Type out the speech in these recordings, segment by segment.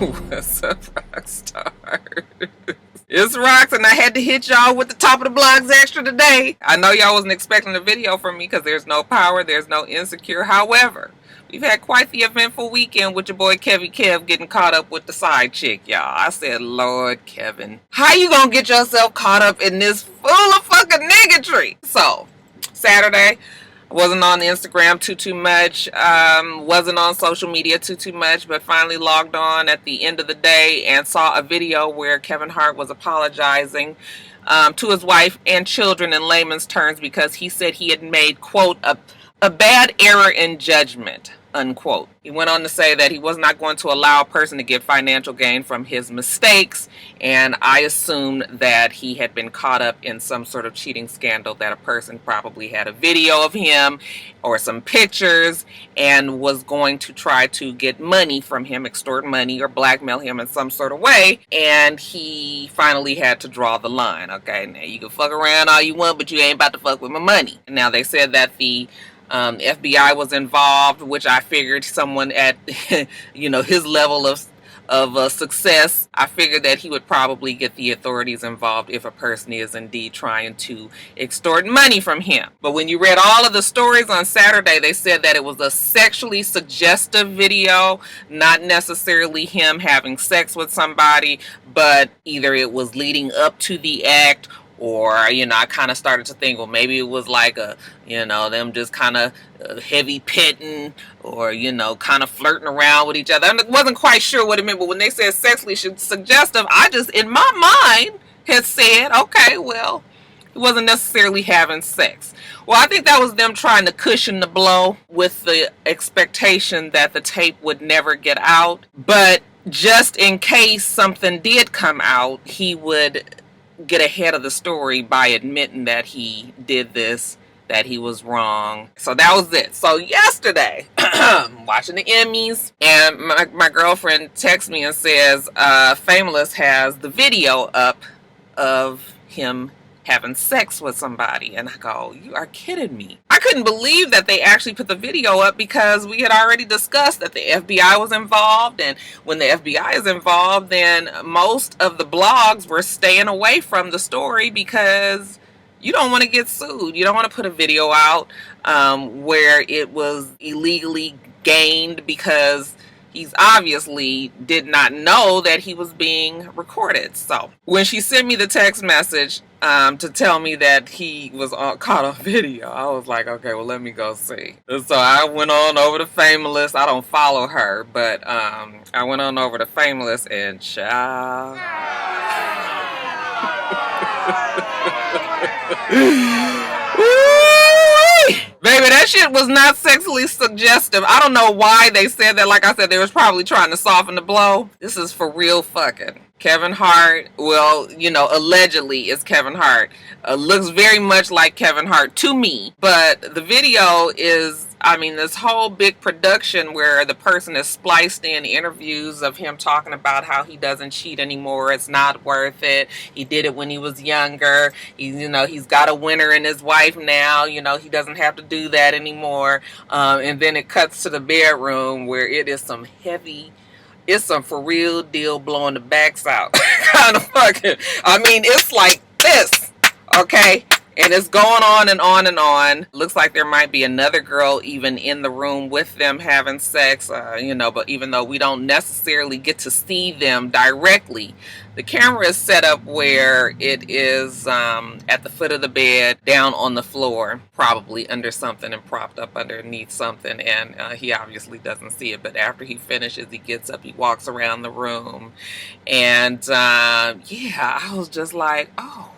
What's up, Roxstars? It's Rox, and I had to hit y'all with the top of the blogs extra today. I know y'all wasn't expecting a video from me because there's no power, there's no insecure. However, we've had quite the eventful weekend with your boy Kev getting caught up with the side chick, y'all. I said, Lord Kevin, how you gonna get yourself caught up in this full of fucking niggatry? So, Saturday, wasn't on Instagram too much, wasn't on social media too much, but finally logged on at the end of the day and saw a video where Kevin Hart was apologizing to his wife and children in layman's terms because he said he had made, quote, a bad error in judgment, unquote. He went on to say that he was not going to allow a person to get financial gain from his mistakes, and I assumed that he had been caught up in some sort of cheating scandal, that a person probably had a video of him or some pictures and was going to try to get money from him, extort money or blackmail him in some sort of way, and he finally had to draw the line. Okay, now you can fuck around all you want, but you ain't about to fuck with my money. Now they said that the FBI was involved, which I figured someone at, his level of success, I figured that he would probably get the authorities involved if a person is indeed trying to extort money from him. But when you read all of the stories on Saturday, they said that it was a sexually suggestive video, not necessarily him having sex with somebody, but either it was leading up to the act, or, I kind of started to think, well, maybe it was like them just kind of heavy petting or, kind of flirting around with each other. I wasn't quite sure what it meant, but when they said sexually suggestive, I just, in my mind, had said, okay, well, he wasn't necessarily having sex. Well, I think that was them trying to cushion the blow with the expectation that the tape would never get out. But just in case something did come out, he would get ahead of the story by admitting that he did this, that he was wrong. So that was it. So yesterday, watching the Emmys, and my girlfriend texts me and says, Fameless has the video up of him having sex with somebody. And I go, you are kidding me. I couldn't believe that they actually put the video up because we had already discussed that the FBI was involved, and when the FBI is involved, then most of the blogs were staying away from the story because you don't want to get sued. You don't want to put a video out where it was illegally gained because he's obviously did not know that he was being recorded. So when she sent me the text message to tell me that he was caught on video, I was like, okay, well, let me go see. So I went on over to Fameless. I don't follow her, but I went on over to Fameless and child. Baby, that shit was not sexually suggestive. I don't know why they said that. Like I said, they was probably trying to soften the blow. This is for real fucking. Kevin Hart, well, allegedly is Kevin Hart. Looks very much like Kevin Hart to me. But the video is, this whole big production where the person is spliced in interviews of him talking about how he doesn't cheat anymore. It's not worth it. He did it when he was younger. He's got a winner in his wife now. He doesn't have to do that anymore. And then it cuts to the bedroom where it is some heavy, it's some for real deal blowing the backs out kind of fucking. It's like this, okay? And it's going on and on and on. Looks like there might be another girl even in the room with them having sex, but even though we don't necessarily get to see them directly, the camera is set up where it is at the foot of the bed, down on the floor, probably under something and propped up underneath something, and he obviously doesn't see it, but after he finishes, he gets up, he walks around the room, and I was just like, oh.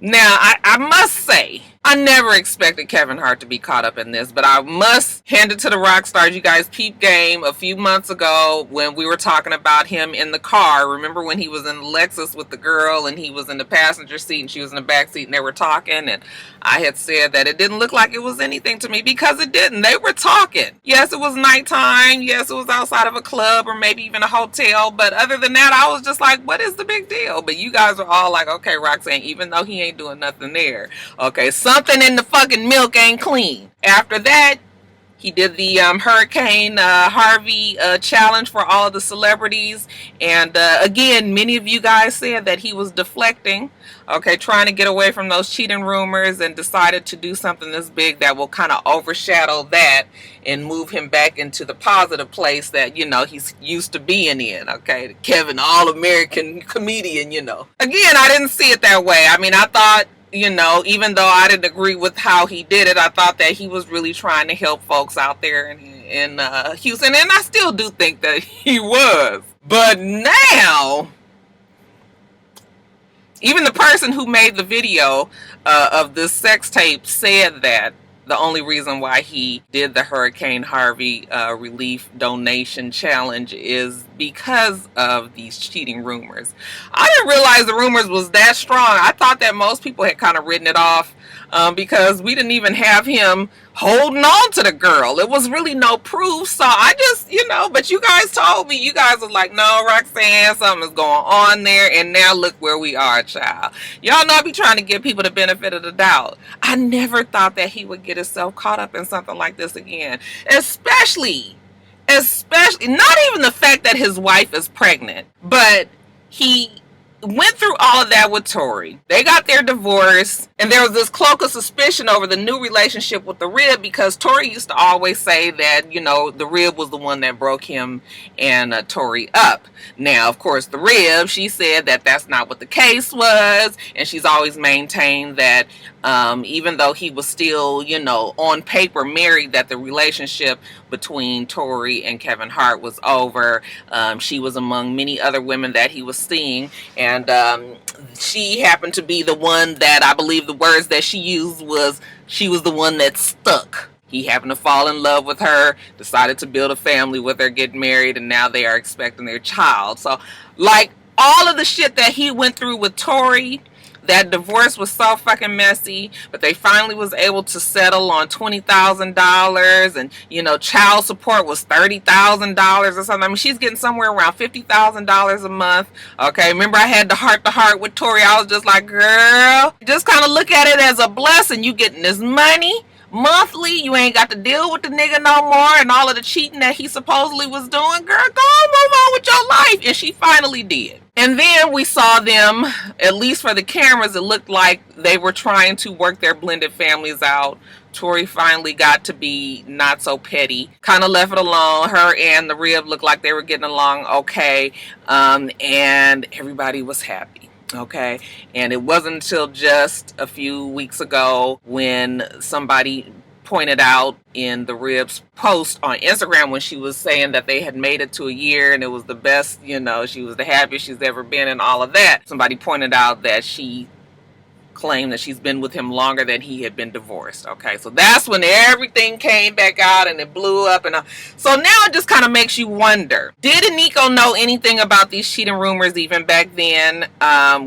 Now, I must say, I never expected Kevin Hart to be caught up in this, but I must hand it to the Roxstars. You guys, peep game a few months ago when we were talking about him in the car. Remember when he was in the Lexus with the girl and he was in the passenger seat and she was in the back seat and they were talking, and I had said that it didn't look like it was anything to me because it didn't. They were talking. Yes, it was nighttime. Yes, it was outside of a club or maybe even a hotel, but other than that, I was just like, what is the big deal? But you guys were all like, okay, Roxanne, even though he ain't doing nothing there, okay, something in the fucking milk ain't clean. After that, He did the Hurricane Harvey challenge for all of the celebrities. And again, many of you guys said that he was deflecting, okay, trying to get away from those cheating rumors, and decided to do something this big that will kind of overshadow that and move him back into the positive place that, you know, he's used to being in, okay? Kevin, all-American comedian, you know. Again, I didn't see it that way. I mean, I thought, you know, even though I didn't agree with how he did it, I thought that he was really trying to help folks out there in Houston, and I still do think that he was. But now, even the person who made the video of this sex tape said that the only reason why he did the Hurricane Harvey relief donation challenge is because of these cheating rumors. I didn't realize the rumors was that strong. I thought that most people had kind of written it off because we didn't even have him holding on to the girl. It was really no proof. So I just, you know, but you guys told me, you guys was like, no, Roxanne, something is going on there. And now look where we are, child. Y'all know I be trying to give people the benefit of the doubt. I never thought that he would get himself caught up in something like this again. Especially not even the fact that his wife is pregnant, but he went through all of that with Tori. They got their divorce, and there was this cloak of suspicion over the new relationship with the Rib, because Tori used to always say that, you know, the Rib was the one that broke him and Tori up. Now, of course, the Rib, she said that that's not what the case was, and she's always maintained that even though he was still, you know, on paper married, that the relationship between Tori and Kevin Hart was over. She was among many other women that he was seeing, and she happened to be the one that, I believe the words that she used was, she was the one that stuck. He happened to fall in love with her, decided to build a family with her, get married, and now they are expecting their child. So, like, all of the shit that he went through with Tori, that divorce was so fucking messy, but they finally was able to settle on $20,000, and, you know, child support was $30,000 or something. I mean, she's getting somewhere around $50,000 a month. Okay, remember I had the heart to heart with Tori. I was just like, girl, just kind of look at it as a blessing. You getting this money monthly, you ain't got to deal with the nigga no more and all of the cheating that he supposedly was doing. Girl, go on, move on with your life. And she finally did. And then we saw them, at least for the cameras, it looked like they were trying to work their blended families out. Tori finally got to be not so petty, kind of left it alone. Her and the Rib looked like they were getting along okay, and everybody was happy. Okay, and it wasn't until just a few weeks ago when somebody pointed out in the Rib's post on Instagram, when she was saying that they had made it to a year and it was the best, you know, she was the happiest she's ever been and all of that. Somebody pointed out that she claimed that she's been with him longer than he had been divorced. Okay, so that's when everything came back out and it blew up. And so now it just kind of makes you wonder, did Eniko know anything about these cheating rumors even back then?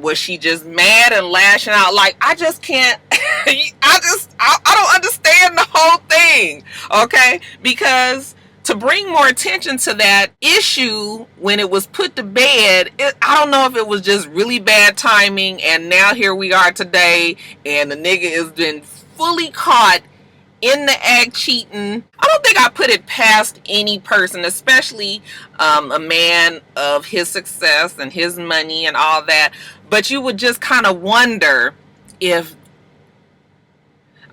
Was she just mad and lashing out? Like, I just can't I don't understand the whole thing. Okay, because to bring more attention to that issue when it was put to bed, I don't know if it was just really bad timing, and now here we are today, and the nigga has been fully caught in the act cheating. I don't think I put it past any person, especially a man of his success and his money and all that, but you would just kind of wonder if,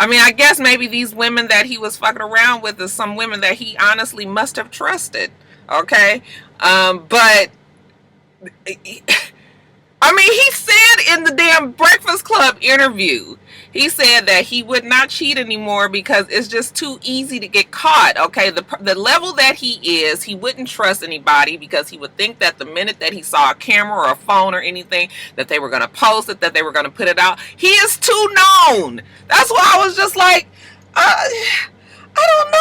I mean, I guess maybe these women that he was fucking around with is some women that he honestly must have trusted. Okay? But I mean, he said in the damn Breakfast Club interview, he said that he would not cheat anymore because it's just too easy to get caught. Okay, the level that he is, he wouldn't trust anybody because he would think that the minute that he saw a camera or a phone or anything, that they were going to post it, that they were going to put it out. He is too known. That's why I was just like, I don't know.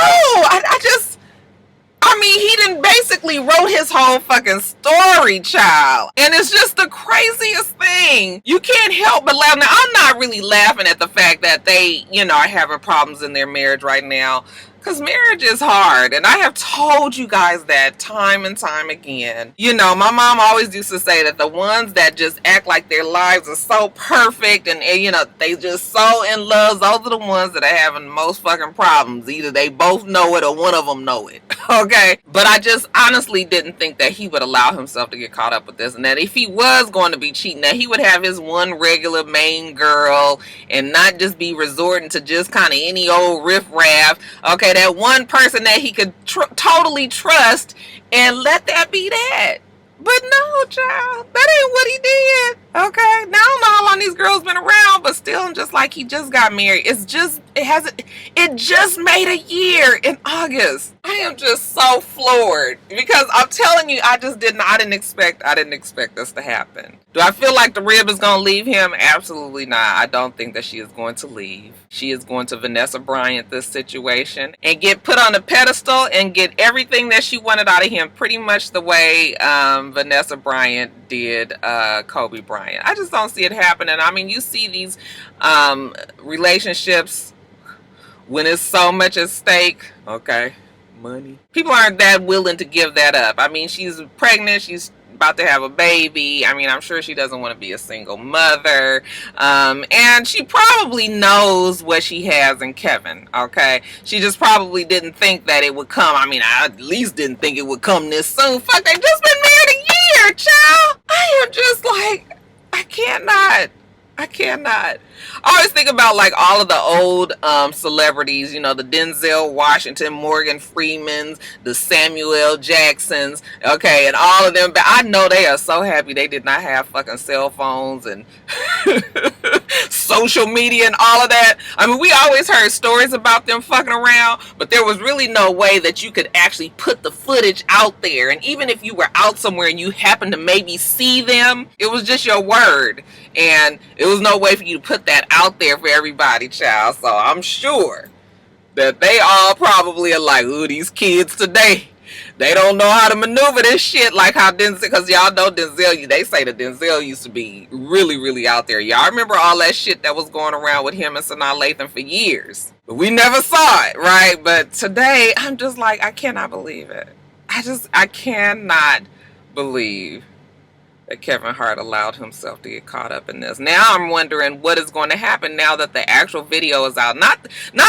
I mean, he done basically wrote his whole fucking story, child. And it's just the craziest thing. You can't help but laugh. Now, I'm not really laughing at the fact that they, you know, are having problems in their marriage right now. Because marriage is hard, and I have told you guys that time and time again. You know, my mom always used to say that the ones that just act like their lives are so perfect and you know, they just so in love, those are the ones that are having the most fucking problems. Either they both know it or one of them know it, okay? But I just honestly didn't think that he would allow himself to get caught up with this, and that if he was going to be cheating, that he would have his one regular main girl and not just be resorting to just kind of any old riffraff, okay? That one person that he could totally trust, and let that be that. But no, child, that ain't what he did. Okay, now I don't know how long these girls been around, but still, I'm just like, he just got married. It just made a year in August. I am just so floored, because I'm telling you, I didn't expect this to happen. Do I feel like the rib is gonna leave him? Absolutely not. I don't think that she is going to leave. She is going to Vanessa Bryant this situation and get put on a pedestal and get everything that she wanted out of him, pretty much the way Vanessa Bryant did Kobe Bryant. I just don't see it happening. I mean, you see these relationships when it's so much at stake. Okay, money. People aren't that willing to give that up. I mean, she's pregnant. She's about to have a baby. I mean, I'm sure she doesn't want to be a single mother. And she probably knows what she has in Kevin, okay? She just probably didn't think that it would come. I mean, I at least didn't think it would come this soon. Fuck, they just been married a year, child. I am just like, I cannot. I always think about like all of the old celebrities, you know, the Denzel Washington, Morgan Freemans, the Samuel L. Jacksons, okay, and all of them. But I know they are so happy they did not have fucking cell phones and social media and all of that. I mean, we always heard stories about them fucking around, but there was really no way that you could actually put the footage out there. And even if you were out somewhere and you happened to maybe see them, it was just your word. And it was no way for you to put that out there for everybody, child. So I'm sure that they all probably are like, ooh, these kids today, they don't know how to maneuver this shit like how Denzel, because y'all know Denzel, they say that Denzel used to be really, really out there. Y'all remember all that shit that was going around with him and Sanaa Lathan for years. But we never saw it, right? But today, I'm just like, I cannot believe it. I cannot believe that Kevin Hart allowed himself to get caught up in this. Now I'm wondering what is going to happen now that the actual video is out. Not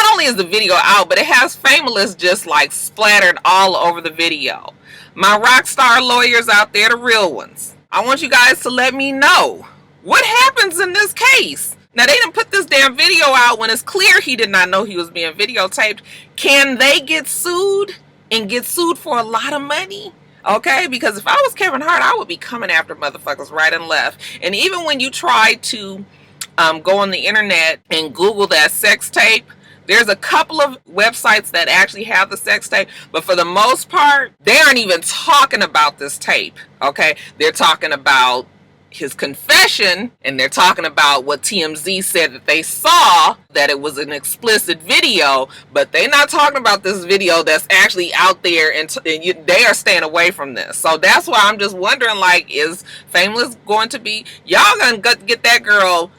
only is the video out, but it has Famous just like splattered all over the video. My Rockstar lawyers out there, the real ones, I want you guys to let me know what happens in this case. Now, they didn't put this damn video out when it's clear he did not know he was being videotaped. Can they get sued and get sued for a lot of money? Okay, because if I was Kevin Hart, I would be coming after motherfuckers right and left. And even when you try to go on the internet and Google that sex tape, there's a couple of websites that actually have the sex tape, but for the most part, they aren't even talking about this tape. Okay, they're talking about his confession, and they're talking about what TMZ said that they saw, that it was an explicit video, but they're not talking about this video that's actually out there, and they are staying away from this. So that's why I'm just wondering, like, is Famous going to be, y'all gonna get that girl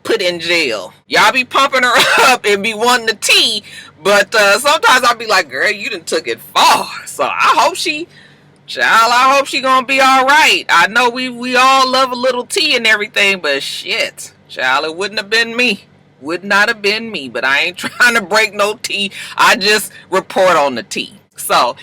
put in jail? Y'all be pumping her up and be wanting the tea, but sometimes I'll be like, girl, you done took it far. So I hope she gonna be all right. I know we all love a little tea and everything, but shit, child, it wouldn't have been me. Would not have been me, but I ain't trying to break no tea. I just report on the tea. So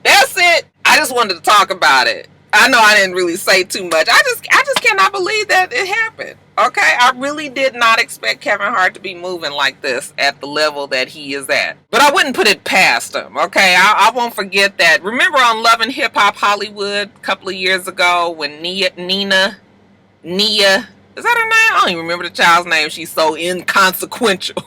that's it. I just wanted to talk about it. I know I didn't really say too much. I just cannot believe that it happened. Okay, I really did not expect Kevin Hart to be moving like this at the level that he is at. But I wouldn't put it past him, okay? I won't forget that. Remember on Love and Hip Hop Hollywood a couple of years ago when Nia, is that her name? I don't even remember the child's name. She's so inconsequential.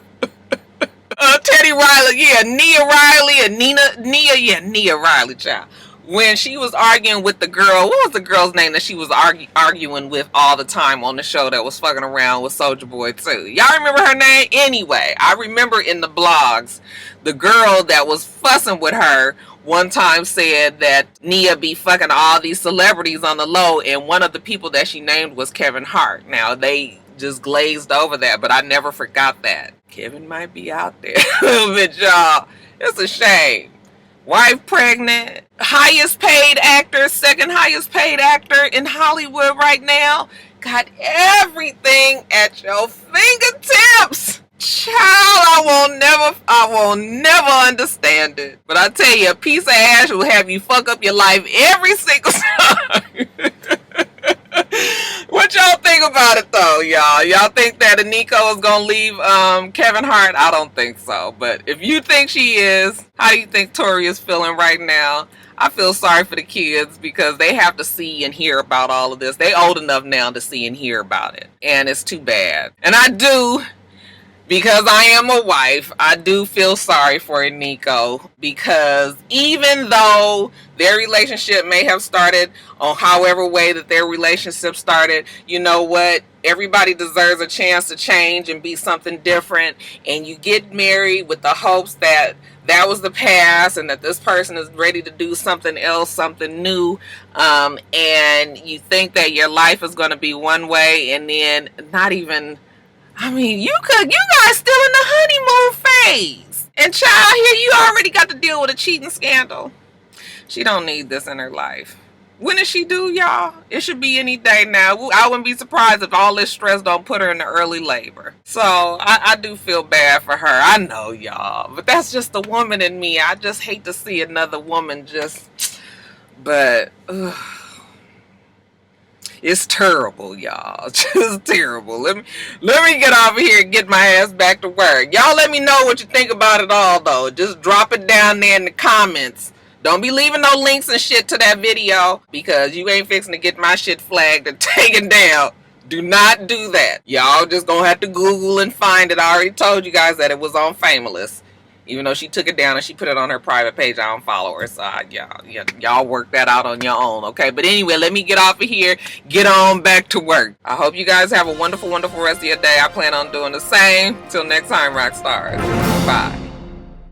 Teddy Riley, yeah, Nia Riley and Nia Riley, child. When she was arguing with the girl, what was the girl's name that she was arguing with all the time on the show that was fucking around with Soulja Boy too? Y'all remember her name? Anyway, I remember in the blogs, the girl that was fussing with her one time said that Nia be fucking all these celebrities on the low, and one of the people that she named was Kevin Hart. Now, they just glazed over that, but I never forgot that. Kevin might be out there a little bit, y'all. It's a shame. Wife pregnant, highest paid actor, second highest paid actor in Hollywood right now. Got everything at your fingertips. Child, I will never understand it. But I tell you, a piece of ass will have you fuck up your life every single time. What y'all think about it though, y'all? Y'all think that Aniko is gonna leave Kevin Hart? I don't think so. But if you think she is, how do you think Tori is feeling right now? I feel sorry for the kids because they have to see and hear about all of this. They old enough now to see and hear about it. And it's too bad. And I do, because I am a wife, I do feel sorry for Nico, because even though their relationship may have started on however way that their relationship started, you know what? Everybody deserves a chance to change and be something different. And you get married with the hopes that that was the past and that this person is ready to do something else, something new. And you think that your life is going to be one way, and then not even... I mean, you guys still in the honeymoon phase. And child, here you already got to deal with a cheating scandal. She don't need this in her life. When does she do, y'all? It should be any day now. I wouldn't be surprised if all this stress don't put her into early labor. So, I do feel bad for her. I know, y'all. But that's just the woman in me. I just hate to see another woman just... But... It's terrible, y'all. Just terrible. Let me get off of here and get my ass back to work. Y'all let me know what you think about it all, though. Just drop it down there in the comments. Don't be leaving no links and shit to that video, because you ain't fixing to get my shit flagged and taken down. Do not do that. Y'all just gonna have to Google and find it. I already told you guys that it was on Famous. Even though she took it down and she put it on her private page, I don't follow her. So y'all work that out on your own, okay? But anyway, let me get off of here. Get on back to work. I hope you guys have a wonderful, wonderful rest of your day. I plan on doing the same. Till next time, Roxstars. Bye.